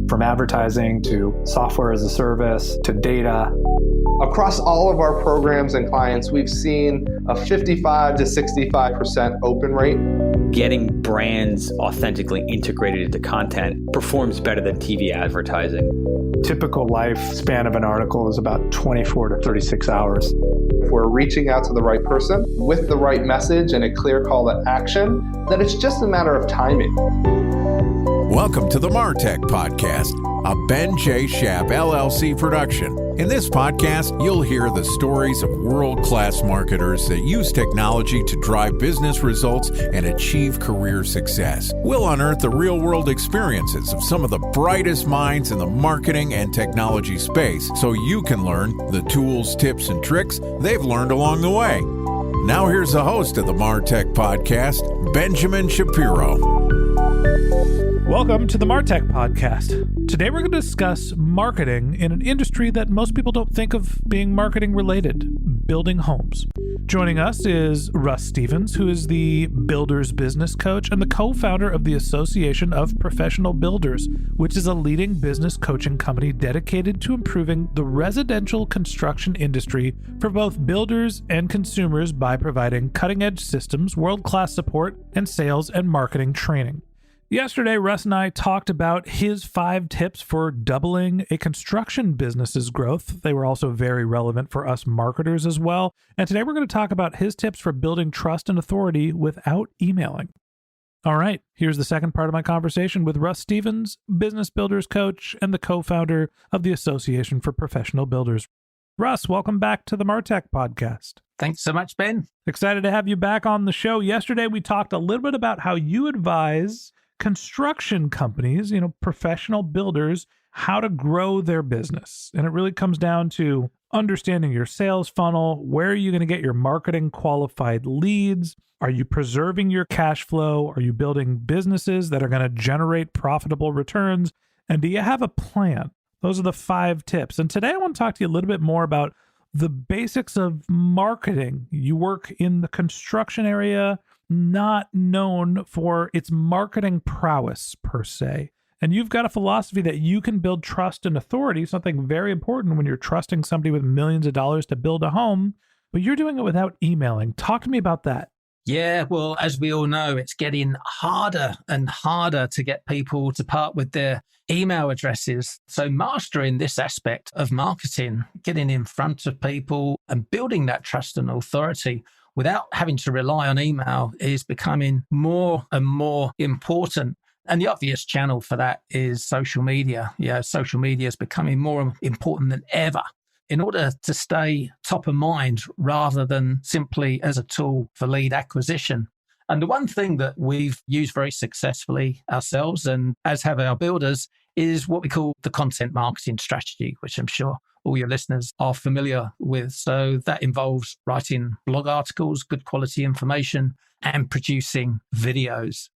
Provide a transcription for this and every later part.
From advertising to software as a service to data. Across all of our programs and clients, we've seen a 55 to 65% open rate. Getting brands authentically integrated into content performs better than TV advertising. Typical lifespan of an article is about 24 to 36 hours. If we're reaching out to the right person with the right message and a clear call to action, then it's just a matter of timing. Welcome to the MarTech Podcast, a Ben J. Schaap LLC production. In this podcast, you'll hear the stories of world-class marketers that use technology to drive business results and achieve career success. We'll unearth the real-world experiences of some of the brightest minds in the marketing and technology space so you can learn the tools, tips, and tricks they've learned along the way. Now here's the host of the MarTech Podcast, Benjamin Shapiro. Welcome to the MarTech Podcast. Today we're going to discuss marketing in an industry that most people don't think of being marketing related, building homes. Joining us is Russ Stephens, who is the Builders Business Coach and the co-founder of the Association of Professional Builders, which is a leading business coaching company dedicated to improving the residential construction industry for both builders and consumers by providing cutting-edge systems, world-class support, and sales and marketing training. Yesterday, Russ and I talked about his 5 tips for doubling a construction business's growth. They were also very relevant for us marketers as well. And today we're going to talk about his tips for building trust and authority without emailing. All right, here's the second part of my conversation with Russ Stephens, business builders coach and the co-founder of the Association for Professional Builders. Russ, welcome back to the MarTech Podcast. Thanks so much, Ben. Excited to have you back on the show. Yesterday, we talked a little bit about how you advise construction companies, professional builders, how to grow their business. And it really comes down to understanding your sales funnel. Where are you going to get your marketing qualified leads? Are you preserving your cash flow? Are you building businesses that are going to generate profitable returns? And do you have a plan? Those are the 5 tips. And today I want to talk to you a little bit more about the basics of marketing. You work in the construction area, not known for its marketing prowess per se. And you've got a philosophy that you can build trust and authority, something very important when you're trusting somebody with millions of dollars to build a home, but you're doing it without emailing. Talk to me about that. Yeah, well, as we all know, it's getting harder and harder to get people to part with their email addresses. So mastering this aspect of marketing, getting in front of people and building that trust and authority without having to rely on email is becoming more and more important. And the obvious channel for that is social media. Yeah, social media is becoming more important than ever in order to stay top of mind rather than simply as a tool for lead acquisition. And the one thing that we've used very successfully ourselves, and as have our builders, is what we call the content marketing strategy, which I'm sure all your listeners are familiar with. So that involves writing blog articles, good quality information, and producing videos.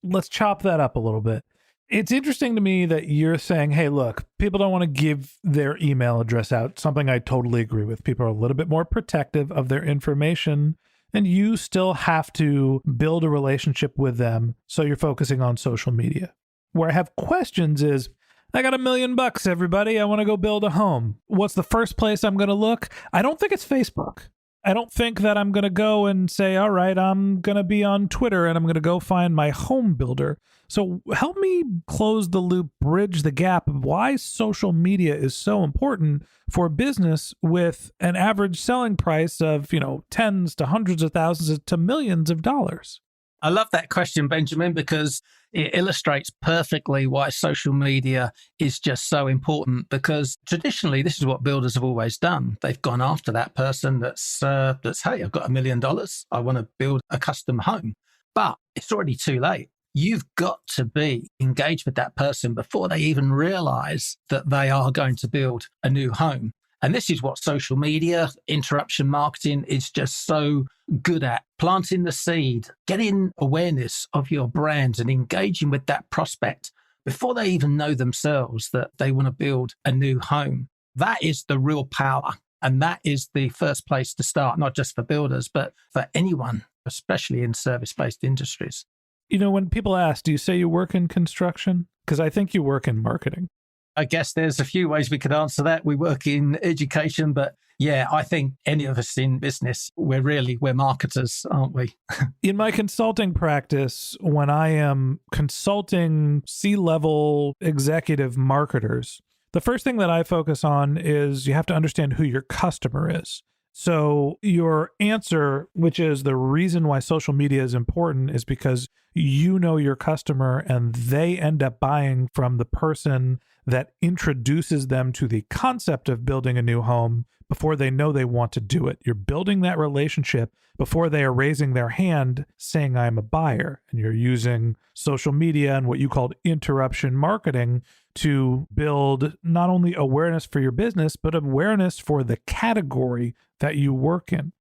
Let's chop that up a little bit. It's interesting to me that you're saying, hey, look, people don't want to give their email address out, something I totally agree with. People are a little bit more protective of their information, and you still have to build a relationship with them. So you're focusing on social media. Where I have questions is, I got $1 million, everybody. I want to go build a home. What's the first place I'm going to look? I don't think it's Facebook. I don't think that I'm going to go and say, all right, I'm going to be on Twitter and I'm going to go find my home builder. So help me close the loop, bridge the gap of why social media is so important for business with an average selling price of, tens to hundreds of thousands to millions of dollars. I love that question, Benjamin, because it illustrates perfectly why social media is just so important. Because traditionally, this is what builders have always done. They've gone after that person that's hey, I've got $1 million. I want to build a custom home. But it's already too late. You've got to be engaged with that person before they even realize that they are going to build a new home. And this is what social media, interruption marketing is just so good at. Planting the seed, getting awareness of your brand and engaging with that prospect before they even know themselves that they want to build a new home. That is the real power. And that is the first place to start, not just for builders, but for anyone, especially in service-based industries. When people ask, do you say you work in construction? Because I think you work in marketing. I guess there's a few ways we could answer that. We work in education, but yeah, I think any of us in business, we're marketers, aren't we? In my consulting practice, when I am consulting C-level executive marketers, the first thing that I focus on is you have to understand who your customer is. So your answer, which is the reason why social media is important, is because you know your customer and they end up buying from the person that introduces them to the concept of building a new home before they know they want to do it. You're building that relationship before they are raising their hand saying, I'm a buyer. And you're using social media and what you called interruption marketing to build not only awareness for your business, but awareness for the category that you work in.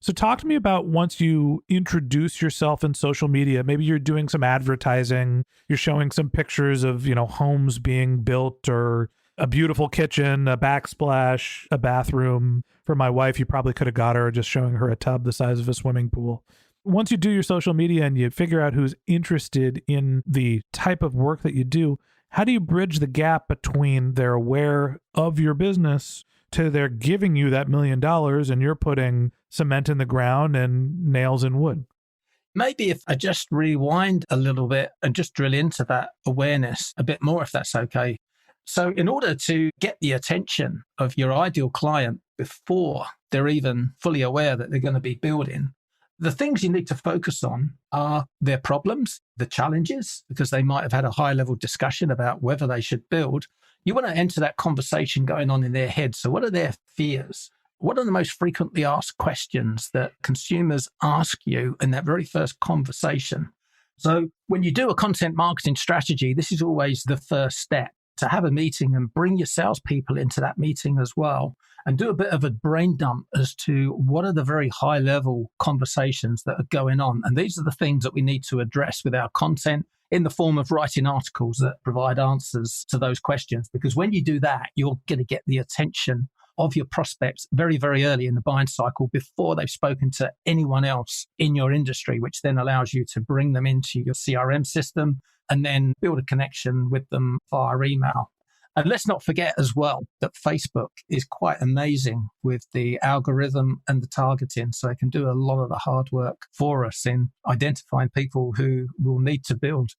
So talk to me about once you introduce yourself in social media, maybe you're doing some advertising, you're showing some pictures of, homes being built or a beautiful kitchen, a backsplash, a bathroom. For my wife, you probably could have got her just showing her a tub the size of a swimming pool. Once you do your social media and you figure out who's interested in the type of work that you do, how do you bridge the gap between they're aware of your business to they're giving you that $1 million and you're putting cement in the ground and nails in wood? Maybe if I just rewind a little bit and just drill into that awareness a bit more, if that's okay. So in order to get the attention of your ideal client before they're even fully aware that they're going to be building, the things you need to focus on are their problems, the challenges, because they might have had a high level discussion about whether they should build. You want to enter that conversation going on in their head. So what are their fears? What are the most frequently asked questions that consumers ask you in that very first conversation? So when you do a content marketing strategy, this is always the first step, to have a meeting and bring your salespeople into that meeting as well and do a bit of a brain dump as to what are the very high level conversations that are going on. And these are the things that we need to address with our content in the form of writing articles that provide answers to those questions. Because when you do that, you're going to get the attention of your prospects very, very early in the buying cycle before they've spoken to anyone else in your industry, which then allows you to bring them into your CRM system and then build a connection with them via email. And let's not forget as well that Facebook is quite amazing with the algorithm and the targeting. So it can do a lot of the hard work for us in identifying people who will need to build.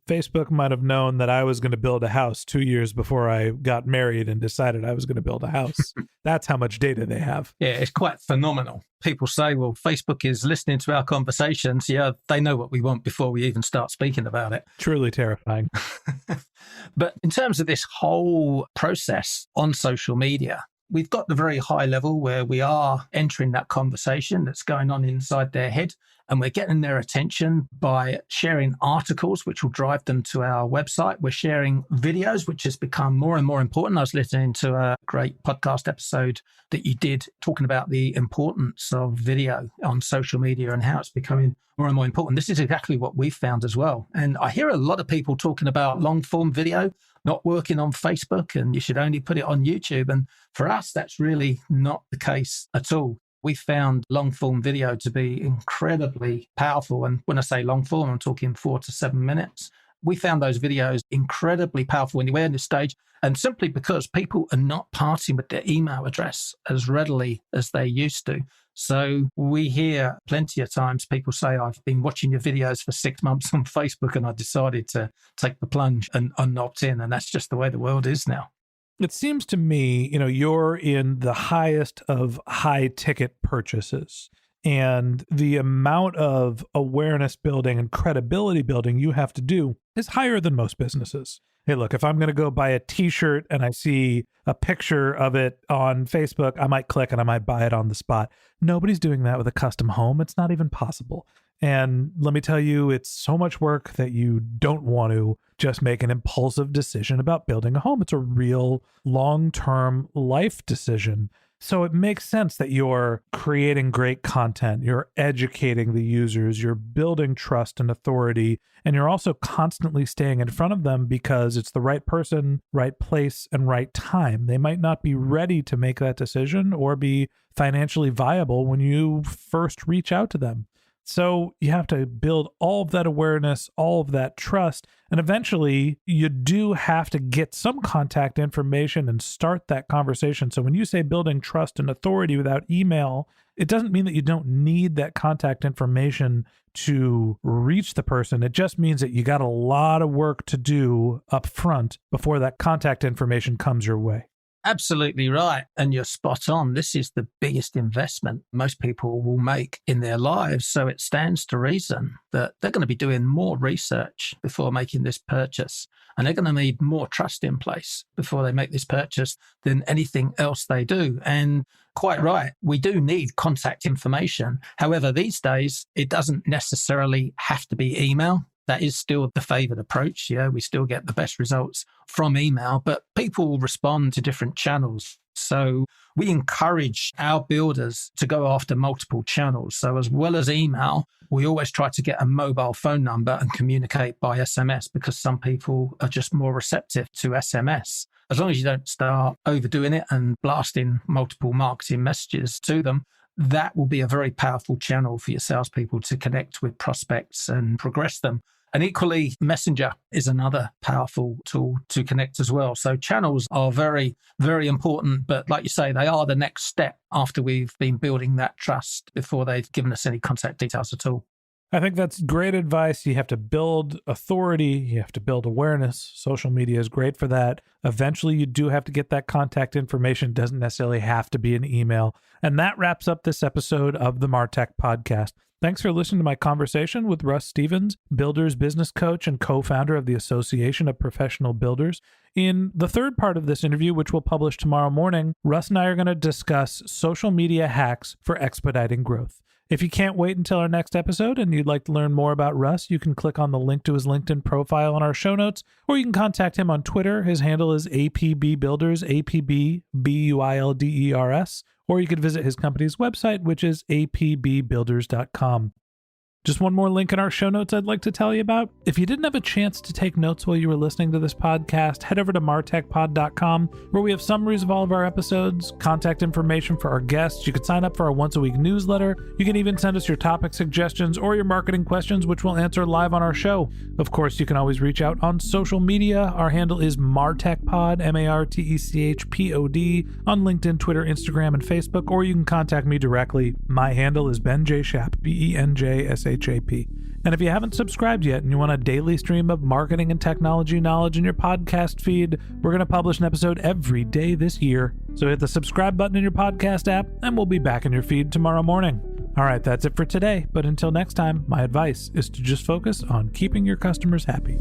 Facebook might have known that I was going to build a house 2 years before I got married and decided I was going to build a house. That's how much data they have. Yeah, it's quite phenomenal. People say, well, Facebook is listening to our conversations. Yeah, they know what we want before we even start speaking about it. Truly terrifying. But in terms of this whole process on social media, we've got the very high level where we are entering that conversation that's going on inside their head, and we're getting their attention by sharing articles, which will drive them to our website. We're sharing videos, which has become more and more important. I was listening to a great podcast episode that you did talking about the importance of video on social media and how it's becoming more and more important. This is exactly what we've found as well. And I hear a lot of people talking about long form video not working on Facebook and you should only put it on YouTube. And for us, that's really not the case at all. We found long form video to be incredibly powerful. And when I say long form, I'm talking 4 to 7 minutes. We found those videos incredibly powerful in the awareness stage. And simply because people are not parting with their email address as readily as they used to. So we hear plenty of times people say, I've been watching your videos for 6 months on Facebook and I decided to take the plunge and opt in. And that's just the way the world is now. It seems to me, you're in the highest of high ticket purchases, and the amount of awareness building and credibility building you have to do is higher than most businesses. Hey, look, if I'm going to go buy a t-shirt and I see a picture of it on Facebook, I might click and I might buy it on the spot. Nobody's doing that with a custom home. It's not even possible. And let me tell you, it's so much work that you don't want to just make an impulsive decision about building a home. It's a real long-term life decision. So it makes sense that you're creating great content, you're educating the users, you're building trust and authority, and you're also constantly staying in front of them because it's the right person, right place, and right time. They might not be ready to make that decision or be financially viable when you first reach out to them. So you have to build all of that awareness, all of that trust, and eventually you do have to get some contact information and start that conversation. So when you say building trust and authority without email, it doesn't mean that you don't need that contact information to reach the person. It just means that you got a lot of work to do up front before that contact information comes your way. Absolutely right. And you're spot on. This is the biggest investment most people will make in their lives. So it stands to reason that they're going to be doing more research before making this purchase. And they're going to need more trust in place before they make this purchase than anything else they do. And quite right, we do need contact information. However, these days, it doesn't necessarily have to be email. That is still the favored approach. Yeah, we still get the best results from email, but people respond to different channels. So we encourage our builders to go after multiple channels. So as well as email, we always try to get a mobile phone number and communicate by SMS because some people are just more receptive to SMS. As long as you don't start overdoing it and blasting multiple marketing messages to them, that will be a very powerful channel for your salespeople to connect with prospects and progress them. And equally, Messenger is another powerful tool to connect as well. So channels are very, very important. But like you say, they are the next step after we've been building that trust before they've given us any contact details at all. I think that's great advice. You have to build authority. You have to build awareness. Social media is great for that. Eventually, you do have to get that contact information. It doesn't necessarily have to be an email. And that wraps up this episode of the MarTech Podcast. Thanks for listening to my conversation with Russ Stephens, builder's business coach and co-founder of the Association of Professional Builders. In the third part of this interview, which we'll publish tomorrow morning, Russ and I are going to discuss social media hacks for expediting growth. If you can't wait until our next episode and you'd like to learn more about Russ, you can click on the link to his LinkedIn profile in our show notes, or you can contact him on Twitter. His handle is APBbuilders, APBBUILDERS, or you could visit his company's website, which is apbbuilders.com. Just one more link in our show notes I'd like to tell you about. If you didn't have a chance to take notes while you were listening to this podcast, head over to martechpod.com, where we have summaries of all of our episodes, contact information for our guests. You can sign up for our once-a-week newsletter. You can even send us your topic suggestions or your marketing questions, which we'll answer live on our show. Of course, you can always reach out on social media. Our handle is martechpod, MARTECHPOD, on LinkedIn, Twitter, Instagram, and Facebook, or you can contact me directly. My handle is Ben J. Shap, BENJSHAP. And if you haven't subscribed yet and you want a daily stream of marketing and technology knowledge in your podcast feed, we're going to publish an episode every day this year. So hit the subscribe button in your podcast app and we'll be back in your feed tomorrow morning. All right, that's it for today. But until next time, my advice is to just focus on keeping your customers happy.